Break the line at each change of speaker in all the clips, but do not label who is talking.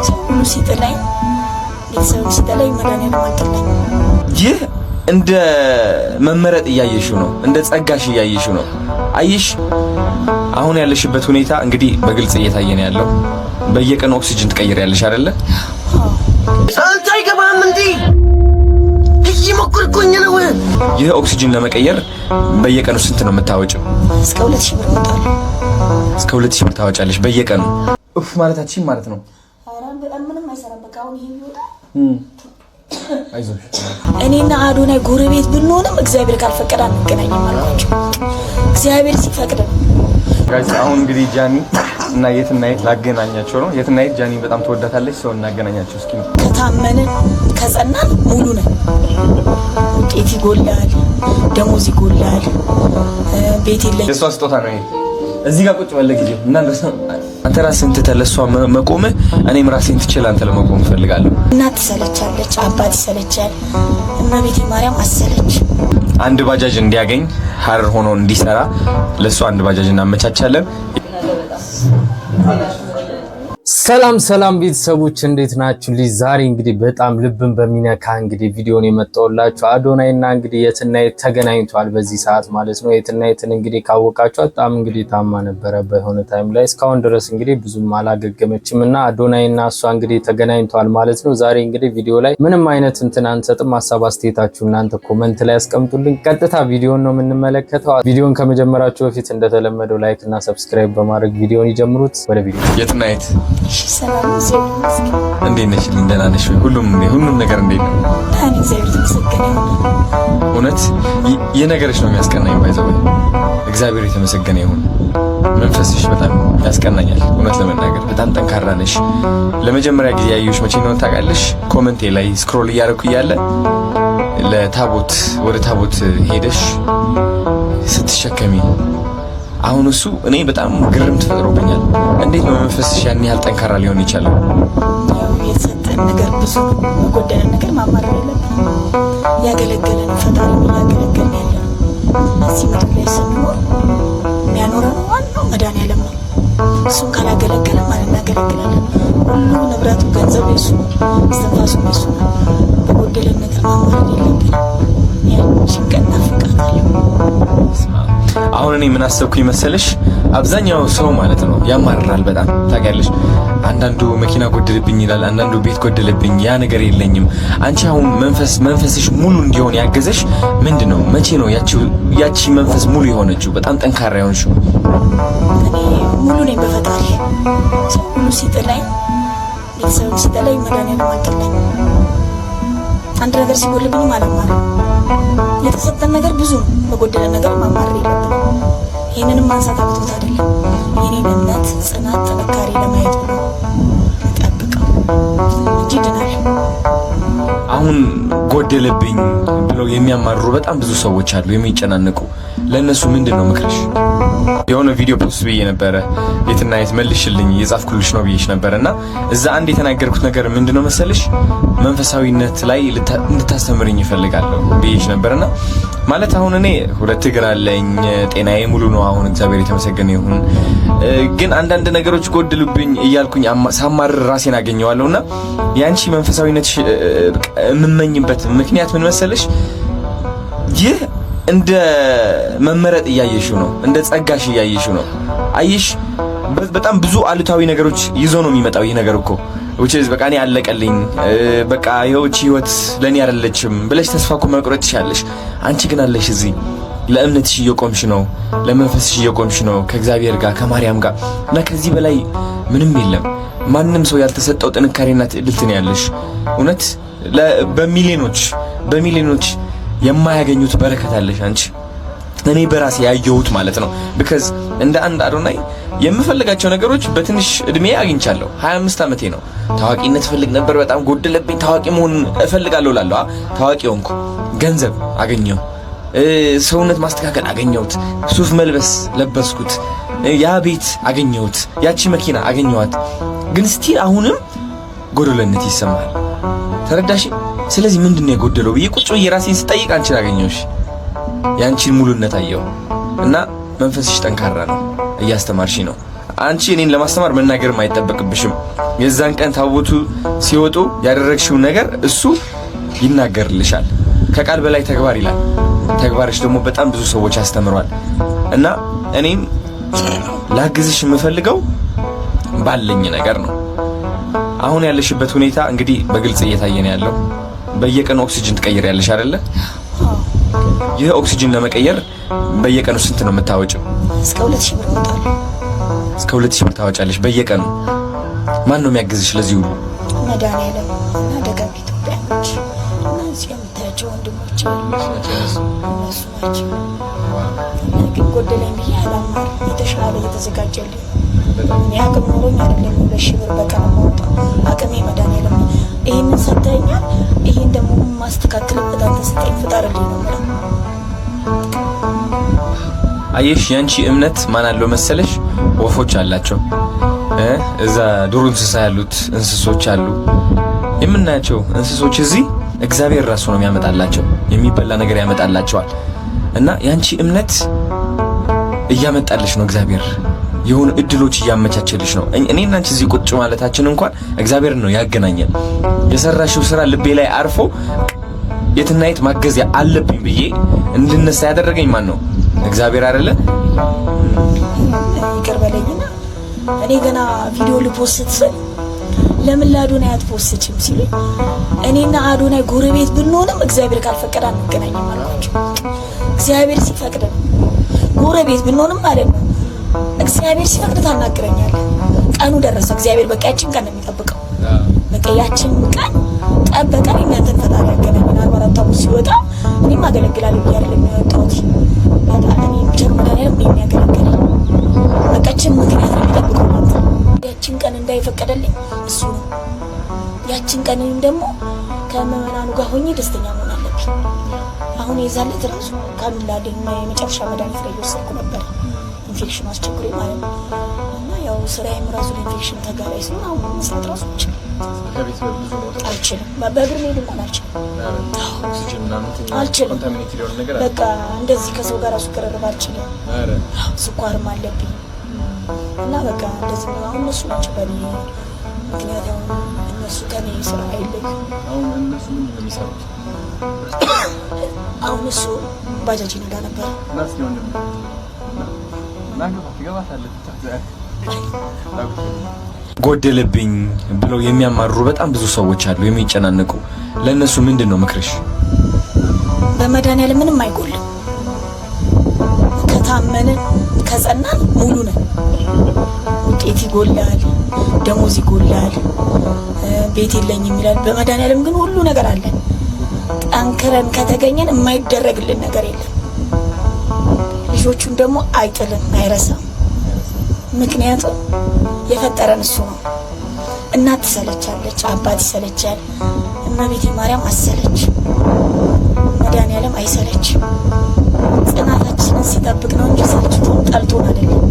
ሰው ሁሉ ሲጥለኝ ቤተሰብ ሲጥለኝ መድኃኒዓለም አልጥለኝ።
ይህ እንደ መመረጥ እያየሽው ነው፣ እንደ ጸጋሽ እያየሽው ነው። አይሽ አሁን ያለሽበት ሁኔታ እንግዲህ በግልጽ እየታየን ያለው በየቀኑ ኦክሲጅን ትቀይሪያለሽ አይደለ?
አንተ አይገባም እንዴ? እየሞከርኩኝ ነው።
ይህ ኦክሲጅን ለመቀየር በየቀኑ ስንት ነው የምታወጪው?
እስከ 2000 ብር ወጣለሁ።
እስከ 2000 ብር ታወጫለሽ በየቀኑ? ኡፍ ማለታችን ማለት ነው።
አራን በጣም ምንም አይሰራም። በቃ አሁን ይሄ ይወጣ።
አይዞሽ
እኔና አዶናይ ጎረቤት ብንሆንም እግዚአብሔር ካልፈቀደ አንገናኝም አልኳቸው። እግዚአብሔር ሲፈቅድ ነው።
ጋይስ አሁን እንግዲህ ጃኒ እና የትናየት ላገናኛቸው ነው። የትናየት ጃኒ በጣም ተወዳታለች። ሰው እናገናኛቸው እስኪ።
ከታመንን ከጸናን ሙሉ ነን። ውጤት ይጎላል፣ ደሞዝ ይጎላል፣ ቤት የለኝም።
የሷ ስጦታ ነው ይሄ። እዚህ ጋር ቁጭ በለ ጊዜው እና አንተ ራስህን ትተህ ለሷ መቆምህ እኔም ራሴን ትችል አንተ ለመቆም እፈልጋለሁ።
እናት ትሰለቻለች፣ አባት ይሰለቻል፣ እመቤቴ ማርያም አሰለች።
አንድ ባጃጅ እንዲያገኝ ሀረር ሆኖ እንዲሰራ ለሱ አንድ ባጃጅ እናመቻቻለን።
ሰላም ሰላም ቤተሰቦች እንዴት ናችሁ? ዛሬ እንግዲህ በጣም ልብን በሚነካ እንግዲህ ቪዲዮን የመጣውላችሁ አዶናይና እንግዲህ የትናየት ተገናኝቷል በዚህ ሰዓት ማለት ነው። የትናየትን እንግዲህ ካወቃችሁ በጣም እንግዲህ ታማ ነበረ በሆነ ታይም ላይ እስካሁን ድረስ እንግዲህ ብዙም አላገገመችም እና አዶናይና እሷ እንግዲህ ተገናኝቷል ማለት ነው። ዛሬ እንግዲህ ቪዲዮ ላይ ምንም አይነት እንትን አንሰጥም። ሀሳብ አስተያየታችሁ እናንተ ኮሜንት ላይ አስቀምጡልኝ። ቀጥታ ቪዲዮን ነው የምንመለከተው። ቪዲዮን ከመጀመራችሁ በፊት እንደተለመደው ላይክ እና ሰብስክራይብ በማድረግ ቪዲዮን ይጀምሩት። ወደ ቪዲዮ
የትናየት
ሰላም ዘይት
እንዴት ነሽ? ደህና ነሽ? ሁሉም ነገር እንዴት ነው?
ታኒ ዘይት ተሰከነ
እውነት የነገርሽ ነው የሚያስቀናኝ። ባይዘው እግዚአብሔር የተመሰገነ ይሁን። መንፈስሽ በጣም ያስቀናኛል። እውነት ለመናገር በጣም ጠንካራ ነሽ። ለመጀመሪያ ጊዜ ያየሁሽ መቼ ነው ታውቃለሽ? ኮሜንቴ ላይ ስክሮል እያደረኩ እያለ ለታቦት ወደ ታቦት ሄደሽ ስትሸከሚ አሁን እሱ እኔ በጣም ግርም ተፈጥሮብኛል። እንዴት ነው መንፈስሽ ያን ያህል ጠንካራ ሊሆን ይችላል?
የተሰጠን ነገር ብዙ ነው። የጎደለን ነገር ማማረር የለብንም። ያገለገለን ፈጣሪ ያገለገለን ያለ እዚህ ምድር ላይ ስንኖር የሚያኖረን ዋናው መድኃኒዓለም ነው። እሱን ካላገለገለ ማለት እናገለግላለን። ሁሉ ንብረቱ ገንዘቡ የሱ እስትንፋሱ የሱ ነው። በጎደለን ነገር ማማረር የለብንም። ጭንቀትና ፍቃት አለው።
አሁን እኔ ምን አሰብኩኝ መሰለሽ? አብዛኛው ሰው ማለት ነው ያማርራል በጣም ታውቂያለሽ። አንዳንዱ መኪና ጎደለብኝ ይላል፣ አንዳንዱ ቤት ጎደለብኝ፣ ያ ነገር የለኝም። አንቺ አሁን መንፈስሽ ሙሉ እንዲሆን ያገዘሽ ምንድነው? መቼ ነው ያቺ መንፈስ ሙሉ የሆነችው በጣም ጠንካራ የሆነችው?
እኔ ሙሉ ነኝ በፈጣሪ። ሰው ሁሉ ሲጥለኝ ቤተሰብ ሲጥለኝ መድኃኒዓለም አልጥለኝ። አንድ ነገር ሲጎልብኝ ማለት የተሰጠን ነገር ብዙ ነው። በጎደለ ነገር ማማረር የለብንም። ይህንንም ማንሳት አቅቶት አይደለም። የኔን እምነት፣ ጽናት፣ ጥንካሬ ለማየት ነው ጠብቀው እንጂ ድናል።
አሁን ጎደለብኝ ብለው የሚያማርሩ በጣም ብዙ ሰዎች አሉ የሚጨናነቁ። ለነሱ ምንድነው ምክርሽ? የሆነ ቪዲዮ ፖስት ብዬ ነበረ የትናየት መልሽልኝ የጻፍኩልሽ ነው ብዬሽ ነበርና እዛ አንድ የተናገርኩት ነገር ምንድነው መሰለሽ? መንፈሳዊነት ላይ እንድታስተምርኝ እፈልጋለሁ ብዬሽ ነበርና ማለት አሁን እኔ 2 እግር አለኝ፣ ጤናዬ ሙሉ ነው አሁን እግዚአብሔር የተመሰገነ ይሁን። ግን አንዳንድ ነገሮች ጎድሉብኝ እያልኩኝ ሳማርር ራሴን አገኘዋለሁና ያንቺ መንፈሳዊነት የምመኝበት ምክንያት ምን መሰለሽ? ይህ እንደ መመረጥ እያየሽው ነው፣ እንደ ጸጋሽ እያየሽው ነው። አይሽ በጣም ብዙ አሉታዊ ነገሮች ይዞ ነው የሚመጣው ይህ ነገር እኮ በቃ እኔ አለቀልኝ፣ በቃ ይህች ህይወት ለእኔ አይደለችም ብለሽ ተስፋ እኮ መቁረጥ ትችያለሽ። አንቺ ግን አለሽ እዚህ ለእምነትሽ እየቆምሽ ነው፣ ለመንፈስሽ እየቆምሽ ነው ከእግዚአብሔር ጋር ከማርያም ጋር እና ከዚህ በላይ ምንም የለም። ማንም ሰው ያልተሰጠው ጥንካሬና ትዕግስት ነው ያለሽ። እውነት በሚሊዮኖች የማያገኙት በረከት አለሽ አንቺ። እኔ በራሴ ያየሁት ማለት ነው። ቢካዝ እንደ አንድ አዶናይ የምፈልጋቸው ነገሮች በትንሽ እድሜ አግኝቻለሁ። 25 ዓመቴ ነው። ታዋቂነት ፈልግ ነበር፣ በጣም ጎደለብኝ። ታዋቂ መሆን እፈልጋለሁ እላለሁ። ታዋቂ ሆንኩ፣ ገንዘብ አገኘሁ፣ ሰውነት ማስተካከል አገኘሁት፣ ሱፍ መልበስ ለበስኩት፣ ያ ቤት አገኘሁት፣ ያቺ መኪና አገኘኋት። ግን ስቲል አሁንም ጎደለነት ይሰማል። ተረዳሽ? ስለዚህ ምንድነው የጎደለው ብዬ ቁጭ ብዬ ራሴን ስጠይቅ አንቺን አገኘሁሽ። ያንቺን ሙሉነት አየሁ እና መንፈስሽ ጠንካራ ነው፣ እያስተማርሽ ነው። አንቺ እኔን ለማስተማር መናገርም አይጠበቅብሽም። የዛን ቀን ታቦቱ ሲወጡ ያደረግሽው ነገር እሱ ይናገርልሻል። ከቃል በላይ ተግባር ይላል። ተግባርሽ ደግሞ በጣም ብዙ ሰዎች ያስተምሯል። እና እኔም ላግዝሽ የምፈልገው ባለኝ ነገር ነው። አሁን ያለሽበት ሁኔታ እንግዲህ በግልጽ እየታየ ነው ያለው። በየቀኑ ኦክሲጅን ትቀይሪያለሽ አይደለ? ይህ ኦክሲጅን ለመቀየር በየቀኑ ስንት ነው የምታወጪው?
እስከ 2000 ብር ወጣለሁ።
እስከ 2000 ብር ታወጫለሽ በየቀኑ። ማን ነው የሚያግዝሽ ለዚህ ሁሉ?
መድኃኒዓለም እና ደጋግ ኢትዮጵያኖች እና እዚህ የምታያቸው ወንድሞች እነሱ ናቸው። ግን ጎደለኝ ብዬ አላማር የተሻለ እየተዘጋጀልኝ እኔ አቅም ኖሮኝ አይደለም 2000 ብር በቀን የማወጣው። አቅሜ መድኃኒዓለም ይሄንን ሰጥተኛል። ይሄን ደግሞ ማስተካከልበት አንተ ስጠኝ ፍጠርልኝ ነው ማለት።
አየሽ ያንቺ እምነት ማን አለው መሰለሽ? ወፎች አላቸው እዛ ዱር እንስሳ ያሉት እንስሶች አሉ። የምናያቸው እንስሶች እዚህ እግዚአብሔር ራሱ ነው የሚያመጣላቸው፣ የሚበላ ነገር ያመጣላቸዋል። እና ያንቺ እምነት እያመጣልሽ ነው እግዚአብሔር የሆኑ እድሎች እያመቻቸልሽ ነው። እኔና አንቺ እዚህ ቁጭ ማለታችን እንኳን እግዚአብሔር ነው ያገናኘን። የሰራሽው ስራ ልቤ ላይ አርፎ የትና የት ማገዝ አለብኝ ብዬ እንድነሳ ያደረገኝ ማን ነው? እግዚአብሔር አይደለ?
ይቅር በለኝና እኔ ገና ቪዲዮ ልፖስት ስል ለምን ለአዶናይ አትፖስትም ሲሉ እኔና አዶናይ ጎረቤት ብንሆንም እግዚአብሔር ካልፈቀደ አንገናኝም አልኳቸው። እግዚአብሔር ሲፈቅድ ነው ጎረቤት ብንሆንም ማለት ነው። እግዚአብሔር ሲፈቅድ ታናግረኛለህ። ቀኑ ደረሰ። እግዚአብሔር በቃ ያችን ቀን ነው የሚጠብቀው። በቃ ያችን ቀን ጠበቀን። እናንተን ፈጣሪ ያገናኘን። 44 ዓመት ሲወጣ እኔም አገለግላለሁ ብዬ አይደለም የወጣሁት። በቃ እኔ ብቻ መድኃኒዓለም የሚያገለግለኝ በቃ ያችን ምክንያት ነው የሚጠብቀው ማለት ነው። ያችን ቀን እንዳይፈቀደልኝ እሱ ነው። ያችን ቀን ደግሞ ከመመናኑ ጋር ሆኜ ደስተኛ መሆን አለብኝ። አሁን የዛለት ራሱ ካሚላ ደግሞ የመጨረሻ መድኃኒት ላይ እየወሰድኩ ነበር። ኢንፌክሽን አስቸግሮኝ ማለት ነው። እና ያው ስራዬም ራሱ ኢንፌክሽን ተጋላይ ስለሆነ አሁን መስራት ራሱ አልችልም። በእግር መሄድ እንኳን አልችልም። በቃ እንደዚህ ከሰው ጋር ራሱ ቀረብ አልችልም። ስኳርም አለብኝ እና በቃ እንደዚህ ነው። አሁን እነሱ ናቸው በእኔ ምክንያት እነሱ ከኔ ስራ አይለኝም።
አሁን እነሱ ምንድን ነው የሚሰሩት?
አሁን እሱ ባጃጅ ይነዳ ነበር።
ጎደለብኝ ብለው የሚያማርሩ በጣም ብዙ ሰዎች አሉ፣ የሚጨናነቁ። ለእነሱ ምንድን ነው ምክርሽ?
በመድኃኒዓለም ምንም አይጎልም። ከታመንን ከጸናን ሙሉ ነን። ውጤት ይጎላል፣ ደሞዝ ይጎላል፣ ቤት የለኝም ይላል። በመድኃኒዓለም ግን ሁሉ ነገር አለን። ጠንክረን ከተገኘን የማይደረግልን ነገር የለም። ልጆቹን ደግሞ አይጥልም፣ አይረሳም። ምክንያቱም የፈጠረን እሱ ነው። እናት ትሰለቻለች፣ አባት ይሰለቻል፣ እመቤቴ ማርያም አሰለች። መድኃኒዓለም አይሰለች። ጽናታችንን ሲጠብቅ ነው እንጂ ሰልችቶን ጠልቶን አይደለም።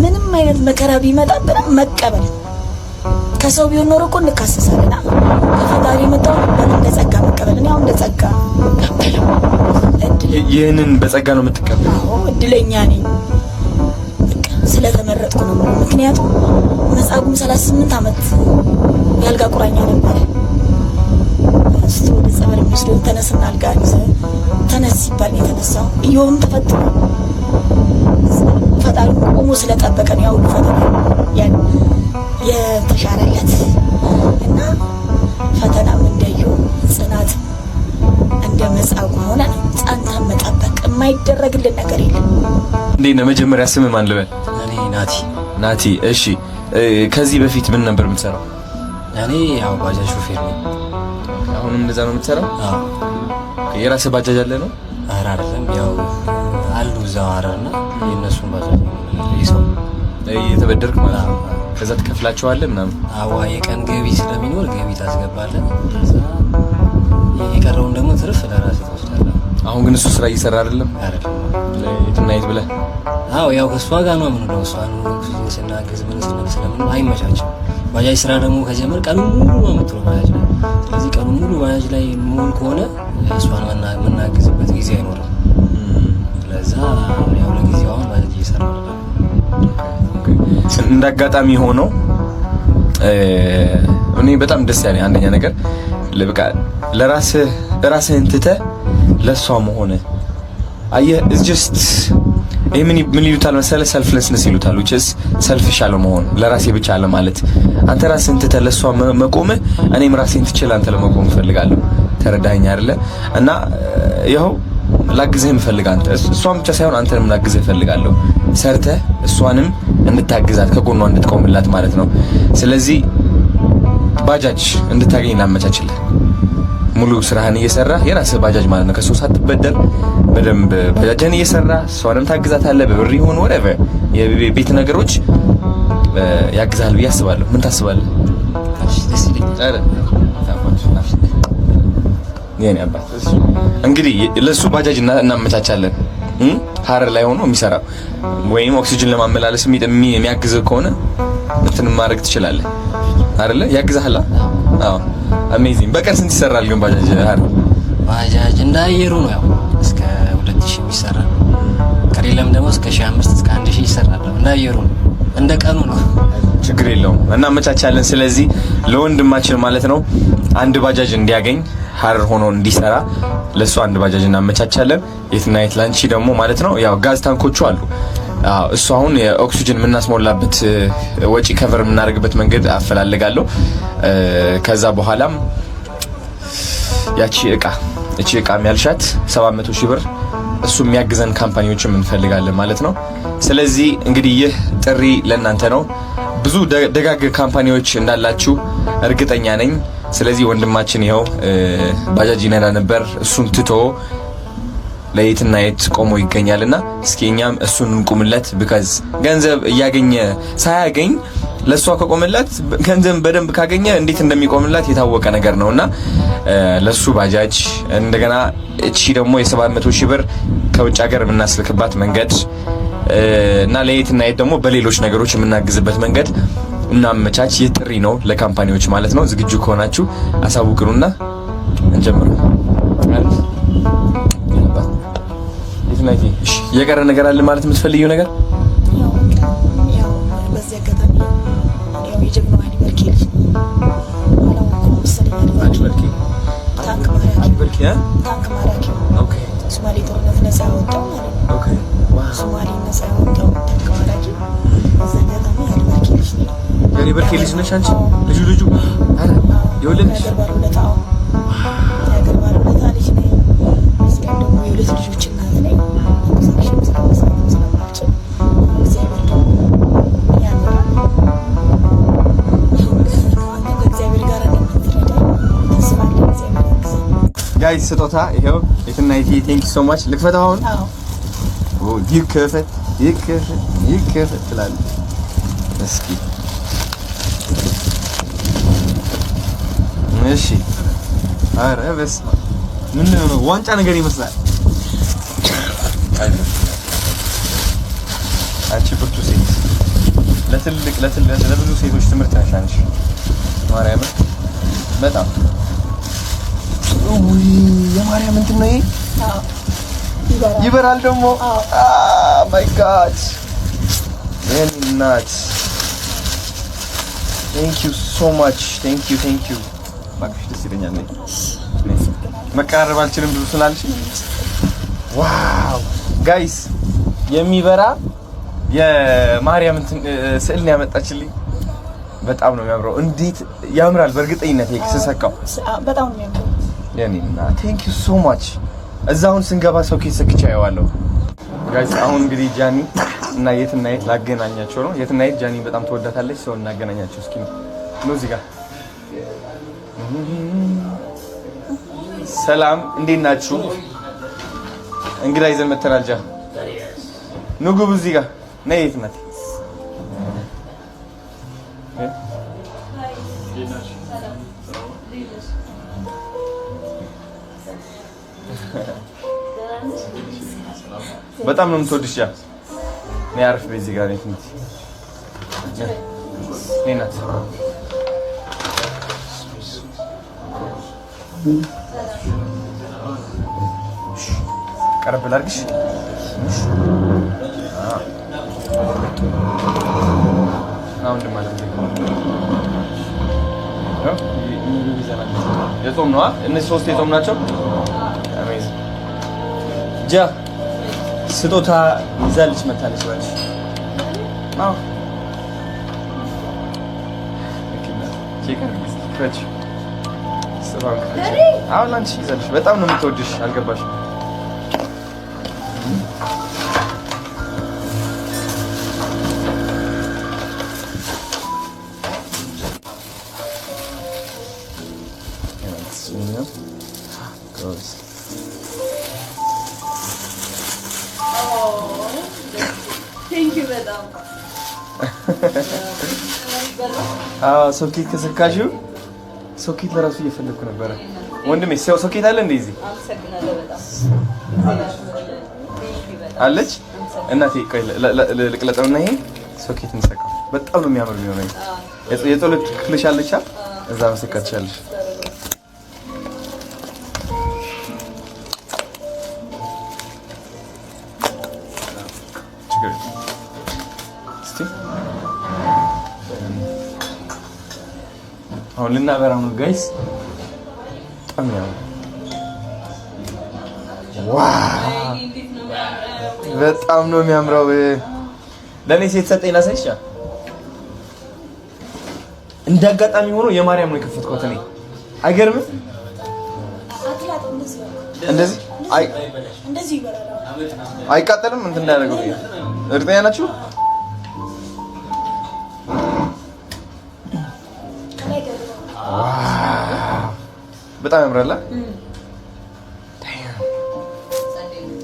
ምንም አይነት መከራ ቢመጣብንም መቀበል። ከሰው ቢሆን ኖሮ እኮ እንካሰሳለን። ከፈጣሪ የመጣው እንደ ጸጋ መቀበል። እኔ አሁን እንደ ጸጋ ተቀበለው።
ይህንን በጸጋ ነው የምትቀበለው?
አዎ እድለኛ ነኝ። በቃ ስለተመረጥኩ ነው። ምክንያቱም መጻጉዕም 38 ዓመት ያልጋ ቁራኛ ነበር። እስቲ ወደ ጸበል የሚወስደው ተነስና አልጋ ይዘህ ተነስ ሲባል የተነሳው። ኢዮብም ተፈትኖ ፈጣሪ ቆሞ ስለጠበቀ ነው ያው ፈተና ያን የተሻረለት እና ፈተናም እንደዩ ጽናት እንደ መጻጉዕ ሆነ ጸንተን መጠበቅ። የማይደረግልን ነገር የለም።
እንዴት ነው መጀመሪያ ስም ማን ልበል?
እኔ ናቲ።
ናቲ። እሺ፣ ከዚህ በፊት ምን ነበር የምትሰራው?
እኔ ያው ባጃጅ ሾፌር ነኝ።
አሁንም እንደዛ ነው የምትሰራው?
አዎ።
የራስህ ባጃጅ አለ ነው?
ኧረ አይደለም፣ ያው አሉ እዛው ሐረርና የእነሱን ባጃጅ ነው ይሰው
እየተበደርክ ማለት ነው። ከዛ ትከፍላቸዋለህ ምናምን?
አዋ የቀን ገቢ ስለሚኖር ገቢ ታስገባለህ፣ የቀረውን ደግሞ ትርፍ ለራስህ ትወስዳለህ።
አሁን ግን እሱ ስራ እየሰራ አይደለም?
አይደለም።
የትና የት ብለህ?
አዎ ያው ከእሷ ጋር ነው የምንውለው። እሷን ስናግዝ ምን ስንል ስለምን አይመቻችም። ባጃጅ ስራ ደግሞ ከጀመር ቀኑን ሙሉ አመት ነው ባጃጅ ላይ። ስለዚህ ቀኑን ሙሉ ባጃጅ ላይ ሙሉ ከሆነ እሷን የምናግዝበት ጊዜ አይኖርም። ስለዛ ያው ለጊዜው አሁን ባጃጅ እየሰራ ነው።
እንዳጋጣሚ ሆኖ እኔ በጣም ደስ ያለኝ አንደኛ ነገር ለበቃ ለራስህን ትተህ ለሷ መሆን አየህ it's just ምን ይሉታል መሰለህ ሰልፍለስነስ ይሉታል which is selfish አለመሆን ለራሴ ብቻ አለ ማለት አንተ ራስህን ትተህ ለሷ መቆምህ እኔም ራሴን ትችል አንተ ለመቆም እፈልጋለሁ ተረዳኸኝ አይደለ እና ይኸው ላግዝህ እፈልጋለሁ እሷን ብቻ ሳይሆን አንተንም ላግዝህ እፈልጋለሁ ሰርተህ እሷንም እንድታግዛት ከጎኗ እንድትቆምላት ማለት ነው ስለዚህ ባጃጅ እንድታገኝ ላመቻችልህ ሙሉ ስራህን እየሰራ የራስህ ባጃጅ ማለት ነው ከሶስት ሳትበደል በደንብ ባጃጅን እየሰራ እሷንም ታግዛታለህ በብር ይሁን whatever የቤት ነገሮች ያግዛል ብዬ አስባለሁ ምን ታስባለህ
እሺ ደስ ይለኛል
የኔ አባት እንግዲህ ለሱ ባጃጅ እናመቻቻለን ሀረር ላይ ሆኖ የሚሰራ ወይም ኦክሲጅን ለማመላለስ የሚያግዝ ከሆነ እንትን ማድረግ ትችላለህ አይደለ ያግዛሃል አዎ አሜዚንግ በቀን ስንት ይሰራል ግን ባጃጅ ሀረር
ባጃጅ እንዳየሩ ነው ያው እስከ 2000 ይሰራል ከሌለም ደግሞ እስከ 1500 እስከ 1000 ይሰራል እንዳየሩ ነው እንደ ቀኑ ነው
ችግር የለውም እናመቻቻለን ስለዚህ ለወንድማችን ማለት ነው አንድ ባጃጅ እንዲያገኝ ሀረር ሆኖ እንዲሰራ ለሱ አንድ ባጃጅ እናመቻቻለን የትና የት ላንቺ ደግሞ ማለት ነው ያው ጋዝ ታንኮቹ አሉ እሱ አሁን የኦክሲጅን የምናስሞላበት ወጪ ከቨር የምናደርግበት መንገድ አፈላልጋለሁ ከዛ በኋላም ያቺ እቃ የሚያልሻት 700,000 ብር እሱ የሚያግዘን ካምፓኒዎችም እንፈልጋለን ማለት ነው ስለዚህ እንግዲህ ይህ ጥሪ ለእናንተ ነው ብዙ ደጋግ ካምፓኒዎች እንዳላችሁ እርግጠኛ ነኝ ስለዚህ ወንድማችን ይኸው ባጃጅ ይነዳ ነበር እሱን ትቶ ለየትና የት ቆሞ ይገኛልና እስኪ እኛም እሱን እንቁምለት because ገንዘብ እያገኘ ሳያገኝ ለሷ ከቆመላት ገንዘብ በደንብ ካገኘ እንዴት እንደሚቆምላት የታወቀ ነገር ነውና ለሱ ባጃጅ እንደገና እቺ ደግሞ የ700,000 ብር ከውጭ ሀገር የምናስልክባት መንገድ እና ለየትና የት ደግሞ በሌሎች ነገሮች የምናግዝበት መንገድ እናመቻች የጥሪ ነው ለካምፓኒዎች ማለት ነው ዝግጁ ከሆናችሁ አሳውቁሩና እንጀምር እሺ የቀረ ነገር አለ ማለት የምትፈልጊው ነገር
ያው በዚህ አጋጣሚ ያው የጀግናው አሊ በርኬ ልጅ አላውቅም መሰለኝ አሊ በርኬ ታንክ ማራኪ
ኦኬ
ሶማሌ ጦርነት ነፃ ያወጣው ማለት ነው
ኦኬ ዋው
ሶማሌ ነፃ ያወጣው ታንክ ማራኪ በዚህ አጋጣሚ አሊ በርኬ ልጅ ነው
የአሊ በርኬ ልጅ ነሽ አንቺ ልጁ አረ የወለድሽ
ያገባሩለታው ልጅ ነው እዚህ ደግሞ የሁለት ልጆች እናት ነኝ
ጋይስ ስጦታ ይሄው የትና የት ቴንክ ሶ ማች ልክፈታው አሁን ኦ ይከፈት ትላል እስኪ እሺ አረ በስመ ምን ነው ዋንጫ ነገር ይመስላል አንቺ ብርቱ ሴት ለብዙ ሴቶች ትምህርት ነሽ አንቺ ማርያም በጣም የማርያም እንትን ነው ይበራል ደግሞ ማይ ጋድ እናት ቴንክ ዩ ሶ ማች ቴንክ ዩ ባክሽ ደስ ይለኛል መቀራረብ አልችልም ብዙ ስላልሽ ዋው ጋይስ የሚበራ የማርያም ስዕል ነው ያመጣችልኝ በጣም ነው የሚያምረው እንዴት ያምራል በእርግጠኝነት ስሰካው
በጣም ነው የሚያምረው
የኔና ቴንክ ዩ ሶ ማች እዛውን ስንገባ ሰው ከሰክቻ ያዋለው ጋይስ አሁን እንግዲህ ጃኒ እና የትና የት ላገናኛቸው ነው የትና የት ጃኒ በጣም ተወዳታለች ሰው እናገናኛቸው እስኪ ነው እዚህ ጋር ሰላም እንዴት ናችሁ እንግዳ ይዘን መተናል ጃ ንጉብ እዚህ ጋር ነይ የት ናት በጣም ነው የምትወድሽ ጃ ነይ አርፍ በዚህ ጋር ነኝ ነይ ናት ቀረብ ላድርግሽ አሁን ማለት ነው የጾም ነው። እነዚህ 3 የጾም ናቸው። አሜዝ ጃ ስጦታ ይዛልሽ መታለች ባልሽ አዎ አሁን ላንቺ ይዘልሽ በጣም ነው የምትወድሽ። አልገባሽም? ሶኬት ከሰካሽው ሶኬት ለራሱ እየፈለኩ ነበረ። ወንድሜ ሶኬት አለ እንዴ እዚህ? አለች እናቴ። ቆይ ልቅለጠውና ይሄ ሶኬት እንሰካው። በጣም ነው የሚያምር የሚሆነው። የጸሎት ክፍልሽ አለች እዛ መስካት ትችላለሽ። አሁን ልናበራው ነው ጋይስ። በጣም ያው ዋው በጣም ነው የሚያምረው። ለኔ ሴት ሰጠኝ ላሳይሽ። እንዳጋጣሚ ሆኖ የማርያም ነው የከፈትኩት እኔ። አይገርምም? እንደዚህ አይቃጠልም? እንትን እንዳደረገው እርግጠኛ ናችሁ? በጣም ያምራል።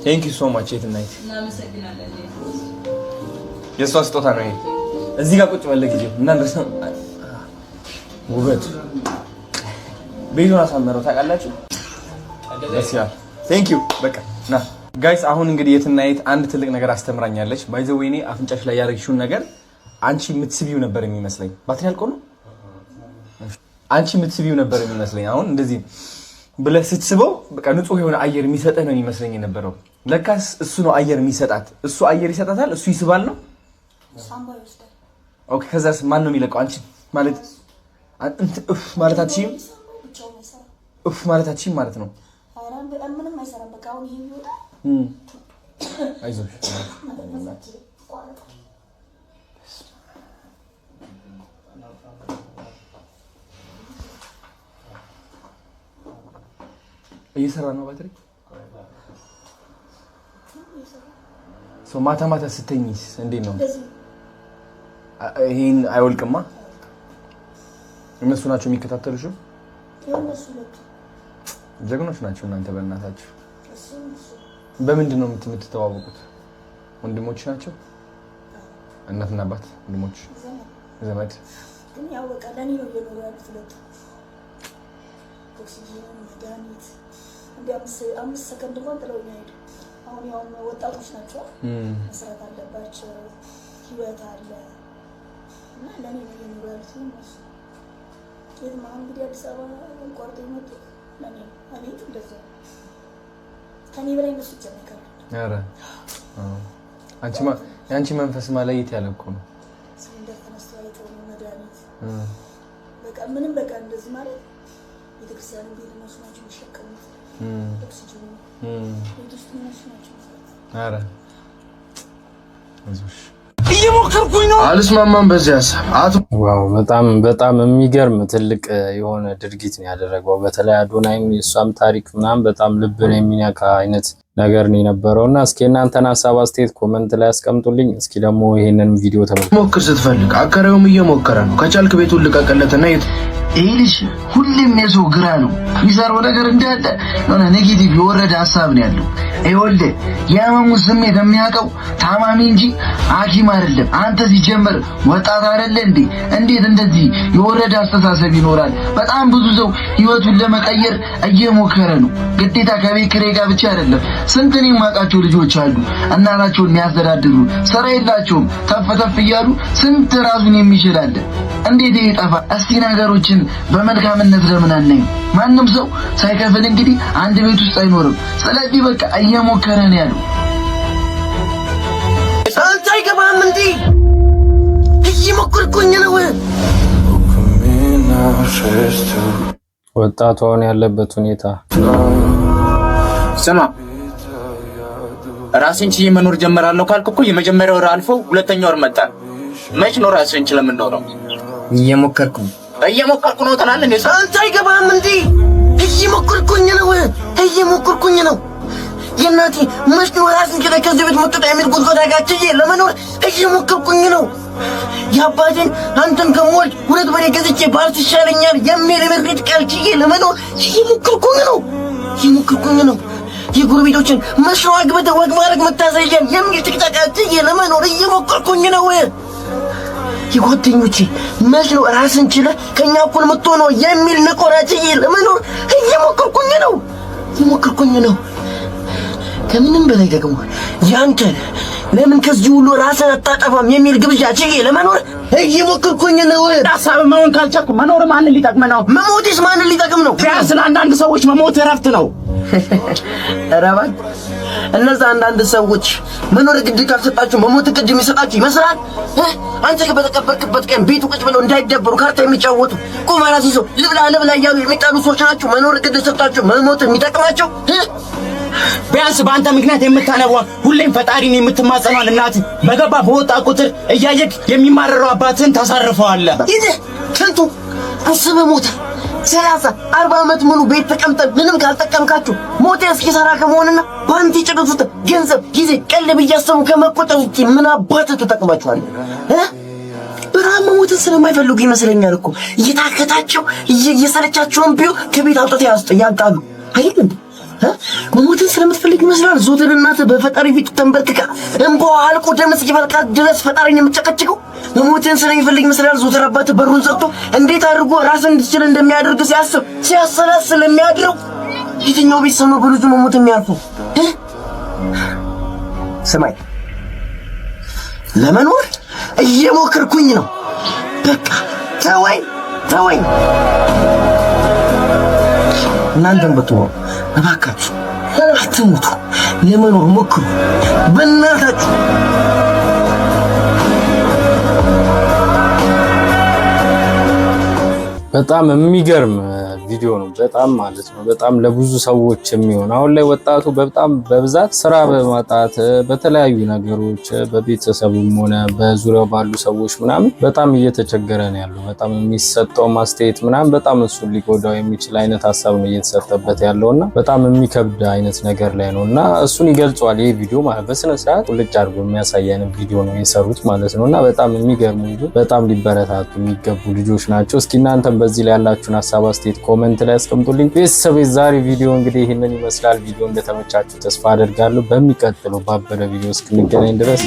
ቴንክ ዩ ሶ ማች የትናይት የእሷ ስጦታ ነው ይሄ። እዚህ ጋር ቁጭ በለ ጊዜው እና ውበት ቤቱን አሳመረው ታውቃላችሁ። ደስ ይላል። ቴንክ ዩ በቃ ና ጋይስ። አሁን እንግዲህ የትናይት አንድ ትልቅ ነገር አስተምራኛለች። ባይ ዘ ዌይ እኔ አፍንጫሽ ላይ ያደረግሽውን ነገር አንቺ የምትስቢው ነበር የሚመስለኝ። ባትሪ አልቆ ነው አንቺ የምትስቢው ነበር የሚመስለኝ። አሁን እንደዚህ ብለህ ስትስበው በቃ ንጹህ የሆነ አየር የሚሰጥህ ነው የሚመስለኝ የነበረው። ለካስ እሱ ነው አየር የሚሰጣት። እሱ አየር ይሰጣታል፣ እሱ ይስባል ነው። ኦኬ ከዛስ ማን ነው የሚለቀው? አንቺ ማለት እፍ ማለት አትችይም። እፍ ማለት አትችይም ማለት ነው። አይዞሽ እየሰራ ነው ባትሪ። ማታ ማታ ስተኝስ እንዴት ነው? ይሄን አይወልቅማ። እነሱ ናቸው የሚከታተሉሽ። ጀግኖች ናቸው እናንተ በእናታችሁ። በምንድን ነው የምትተዋወቁት? ወንድሞች ናቸው? እናትና አባት ወንድሞች ዘመድ
ግን ያው በቃ ለኔ ነው እየኖሩ ያሉት ሁለቱ። ኦክሲጂን መድኃኒት እንደ 5 ሰከንድ እንኳን ጥለው ይሄዱ። አሁን ያው ወጣቶች ናቸው፣ መስራት አለባቸው፣ ህይወት አለ እና ለኔ ነው እየኖሩ ያሉት እነሱ። የትም አሁን እንግዲህ አዲስ አበባ ቆርጦ ይመጡ ለኔ አቤት እንደዛ ከኔ በላይ እነሱ ይጨነቃሉ። ኧረ
አንቺ መንፈስ ማለየት ያለ እኮ ነው።
በቃ ምንም በቃ እንደዚህ ማለት ቤተክርስቲያን ቤት ነው ናቸው የሚሸከሙት። ኦክሲጅን ቤት ውስጥ ነው ናቸው።
ኧረ አይዞሽ
እየሞከርኩኝ ነው። አልስማማም በዚህ ሀሳብ።
ዋው በጣም የሚገርም ትልቅ የሆነ ድርጊት ነው ያደረገው። በተለይ አዶናይም የሷም ታሪክ ምናምን በጣም ልብን የሚነካ አይነት ነገር ነው የነበረውና እስኪ እናንተን ሀሳብ አስተያየት ኮሜንት ላይ አስቀምጡልኝ። እስኪ ደግሞ ይሄንን ቪዲዮ
ሞክር ስትፈልግ አከራዩም እየሞከረ ነው። ከቻልክ ቤቱን ልቀቅለትና ይሄ ልጅ ሁሌም የሰው ግራ ነው የሚሰራው ነገር እንዳለ የሆነ ኔጌቲቭ የወረደ ሀሳብ ነው ያለው። ይኸውልህ የህመሙን ስሜት የሚያውቀው ታማሚ እንጂ ሐኪም አይደለም። አንተ ሲጀመር ወጣት አይደለ እንዴ? እንዴት እንደዚህ የወረደ አስተሳሰብ ይኖራል? በጣም ብዙ ሰው ህይወቱን ለመቀየር እየሞከረ ነው። ግዴታ ከቤት ኪራይ ጋር ብቻ አይደለም። ስንት እኔ የማውቃቸው ልጆች አሉ እናታቸውን የሚያስተዳድሩ ስራ የላቸውም፣ ተፍ እያሉ ስንት ራሱን የሚችል አለ። እንዴት ይጠፋ? እስቲ ነገሮችን በመልካምነት ለምን አናይም? ማንም ሰው ሳይከፍል እንግዲህ አንድ ቤት ውስጥ አይኖርም። ስለዚህ በቃ እየሞከረ ነው ያለው።
አንተ አይገባም እንዴ?
እየሞከርኩኝ ነው።
ወጣቱ አሁን ያለበት ሁኔታ
ስማ፣ ራስን ችዬ መኖር ጀመራለሁ ካልክ እኮ የመጀመሪያው ወር አልፎ ሁለተኛው ወር መጣ። መች ነው ራስን ችለህ የምንኖረው? እየሞከርኩ ነው ትላለህ።
አንተ አይገባህም እንዴ? እየሞከርኩኝ ነው። የእናቴ መች ነው ራስን ችለህ ከዚህ ቤት መጥቶ የሚል ጉድጓድ አጋጭዬ ለመኖር እየሞከርኩኝ ነው። የአባቴን አንተን ከሞል ሁለት በሬ ገዝቼ ባርስ ይሻለኛል የሚል ምርት ቃል ችዬ ለመኖር እየሞከርኩኝ ነው። የጎረቤቶችን መስሎ አግብተህ ወግ ማድረግ መታዘዣን የሚል ትቅጣቃ ችዬ ለመኖር እየሞከርኩኝ ነው። የጓደኞቼ መች ነው ራስን ችለህ ከኛ እኩል የምትሆነው የሚል ነቆራ ችዬ ለመኖር እየሞከርኩኝ ነው። ከምንም በላይ ደግሞ ያንተ ለምን ከዚህ ሁሉ ራስን አታጠፋም የሚል ግብዣ ችዬ ለመኖር እየሞከርኩኝ ነው።
ሐሳብ መሆን ካልቻልኩ መኖር ማንን ሊጠቅም ነው?
መሞትስ ማንን ሊጠቅም ነው?
ቢያንስ ለአንዳንድ ሰዎች መሞት እረፍት ነው።
ኧረ እባክህ እነዛ አንዳንድ ሰዎች መኖር ግድ ካልሰጣችሁ መሞት ግድ የሚሰጣችሁ ይመስላል? አንተ በተቀበርክበት ቀን ቤቱ ቁጭ ብለው እንዳይደበሩ ካርታ የሚጫወቱ ቁማራ ሲይዘው ልብላ እያሉ የሚጣሉ ሰዎች ናችሁ መኖር ግድ ሰጣችሁ መሞት የሚጠቅማቸው?
ቢያንስ በአንተ ምክንያት የምታነቧ ሁሌም ፈጣሪን የምትማጸኗን እናት በገባ በወጣ ቁጥር እያየክ የሚማረረው አባትን ታሳርፈዋለህ።
ይህ ከንቱ አስበህ ሞተህ 30-40 ዓመት ሙሉ ቤት ተቀምጠን ምንም ካልጠቀምካችሁ ሞቴ እስኪሰራ ከመሆንና ባንቲ ጭዱት ገንዘብ ጊዜ ቀልብ እያሰቡ ከመቆጠብ ውጪ ምን አባተ ተጠቅማችኋል? በራም ሞትን ስለማይፈልጉ ይመስለኛል እኮ እየታከታቸው እየሰለቻቸውን ቢዩ ከቤት አውጥተው ያጣሉ አይደል? መሞትን ስለምትፈልግ ይመስላል ዞትን እናት በፈጣሪ ፊት ተንበርክካ እንቧ አልቆ ደም እስኪፈልቃት ድረስ ፈጣሪን የምትጨቀጭቀው። መሞትን ስለሚፈልግ ይመስላል ዞትን አባት በሩን ዘግቶ እንዴት አድርጎ ራስን እንድትችል እንደሚያደርግ ሲያሰላስል የሚያድረው። የትኛው ቤተሰብ ነው በልጁ መሞት የሚያልፈው? ስማይ ለመኖር እየሞከርኩኝ ነው። በቃ ተወኝ። እናንተም ብትሆኑ እባካችሁ አትሙቱ፣ ለመኖር ሞክሩ በእናታችሁ።
በጣም የሚገርም ቪዲዮ ነው። በጣም ማለት ነው በጣም ለብዙ ሰዎች የሚሆን አሁን ላይ ወጣቱ በጣም በብዛት ስራ በማጣት በተለያዩ ነገሮች በቤተሰቡም ሆነ በዙሪያው ባሉ ሰዎች ምናምን በጣም እየተቸገረ ነው ያለው። በጣም የሚሰጠው ማስተያየት ምናምን በጣም እሱን ሊጎዳው የሚችል አይነት ሀሳብ ነው እየተሰጠበት ያለውና በጣም የሚከብድ አይነት ነገር ላይ ነውና እሱን ይገልጿል ይሄ ቪዲዮ ማለት በስነ ስርዓት ቁልጭ አድርጎ የሚያሳይ አይነት ቪዲዮ ነው የሰሩት ማለት ነውና በጣም የሚገርሙ ልጆች፣ በጣም ሊበረታቱ የሚገቡ ልጆች ናቸው። እስኪ እናንተም በዚህ ላይ ያላችሁን ሀሳብ አስተያየት ኮሜንት ላይ አስቀምጡልኝ። ቤተሰብ የዛሬ ቪዲዮ እንግዲህ ይህንን ይመስላል። ቪዲዮ እንደተመቻችሁ ተስፋ አደርጋለሁ። በሚቀጥለው ባበረ ቪዲዮ እስክንገናኝ ድረስ